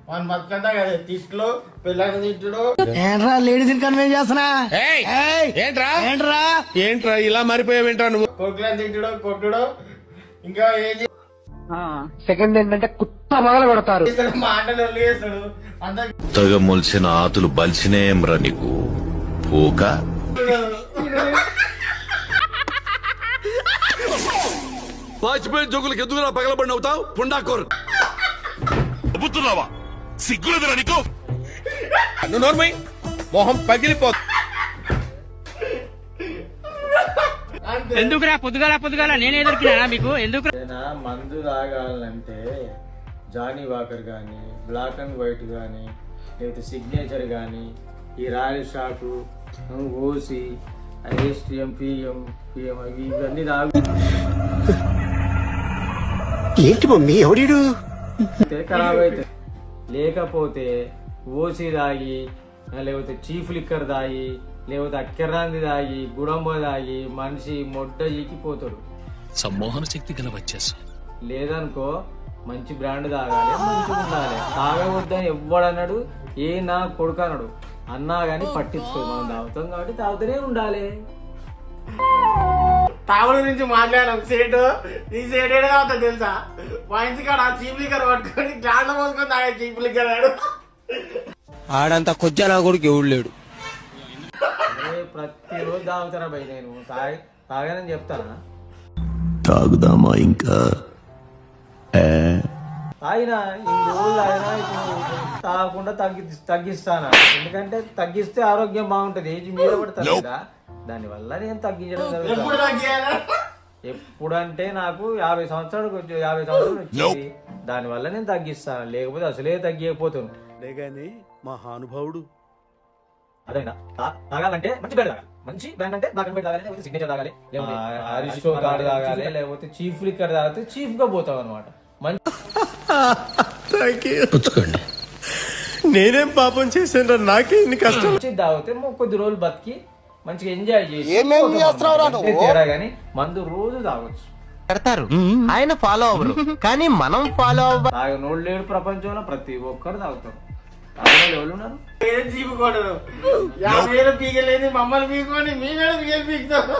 మన బతుకంతా కదా తిట్లు పిల్లలు తిట్టుడు ఏంట్రా లేడీస్ కన్వెన్స్ చేస్తున్నా ఏంట్రా ఇలా మారిపోయావేంట్రా నువ్వు కొడుకులను తిట్టుడు కొట్టుడు ఇంకా ఏం సెకండ్ ఏంటంటే కుత్త మొదలు పెడతారు మాటలు చేస్తాడు అంత కొత్తగా మొలిసిన ఆతులు బలిసినేమ్రా నీకు పోక వాజ్పేయి జోకులకు ఎదుగురా పగలబడి అవుతావు పుండాకోర్ అబ్బుతున్నావా సిగ్గులేదురా నీకు నువ్వు నోర్మై మొహం పగిలిపోతు ఎందుకురా పొద్దుగాల నేనే దొరికినా మీకు ఎందుకు మందు తాగాలంటే జానీ వాకర్ కానీ బ్లాక్ అండ్ వైట్ కానీ లేకపోతే సిగ్నేచర్ కానీ ఈ రాయల్ షాకు ఓసి ఐఎస్టిఎం పిఎం పిఎం ఇవన్నీ తాగు ఏంటి మమ్మీ ఎవడు ఖరాబ్ అయితే లేకపోతే ఓసి తాగి లేకపోతే చీఫ్ లిక్కర్ తాగి లేకపోతే అక్కర్రాంది తాగి గుడంబ తాగి మనిషి మొడ్డ ఈకిపోతాడు సమ్మోహన శక్తి గల వచ్చేసి లేదనుకో మంచి బ్రాండ్ తాగాలి మంచిగా ఉండాలి తాగవద్దని ఎవ్వడన్నాడు ఏ నా కొడుకు అన్నాడు అన్నా గాని పట్టించుకోదు మనం తాగుతాం కాబట్టి తాగుతూనే ఉండాలి తాగుడు నుంచి మాట్లాడాం సేటు ఈ సేటు ఏడు తాగుతా తెలుసా వాయిన్స్ కాడ చీప్ లిక్కర్ పట్టుకొని గ్లాస్ పోసుకొని తాగే చీప్ లిక్కర్ ఆడు ఆడంత కొజ్జా కొడుకు ఎవడు లేడు ప్రతిరోజు తాగుతారా భయ్ నేను తాగానని చెప్తానా తాగుదామా ఇంకా తాగినా ఇన్ని రోజులు తాగినా ఇప్పుడు తాగకుండా తగ్గిస్తానా ఎందుకంటే తగ్గిస్తే ఆరోగ్యం బాగుంటది ఏజ్ మీద పడుతుంది కదా దానివల్ల నేను తగ్గించడం జరుగుతుంది ఎప్పుడంటే నాకు 50 సంవత్సరాలు వచ్చింది దానివల్ల నేను తగ్గిస్తాను లేకపోతే అసలే తగ్గిపోతాను మహానుభావుడు అదైనా తాగాలంటే మంచి బ్రాండ్ తాగాలి మంచి బ్రాండ్ అంటే బ్లాక్ అండ్ వైట్ తాగాలి లేకపోతే సిగ్నేచర్ తాగాలి లేకపోతే అరిస్టో కార్డ్ తాగాలి లేకపోతే చీఫ్ లిక్కర్ తాగితే చీఫ్ గా పోతాం అనమాట పుచ్చుకోండి నేనేం పాపం చేశాను నాకే ఇన్ని కష్టం మంచి తాగితే కొద్ది రోజులు బతికి మంచిగా ఎంజాయ్ చేసి తేడా గానీ మందు రోజు తాగొచ్చు పెడతారు ఆయన ఫాలో అవ్వరు కానీ మనం ఫాలో అవ్వ తాగనోళ్ళు లేడు ప్రపంచంలో ప్రతి ఒక్కరు తాగుతారు పీకలేని మమ్మల్ని పీకొని మీ మీద పీకుతారు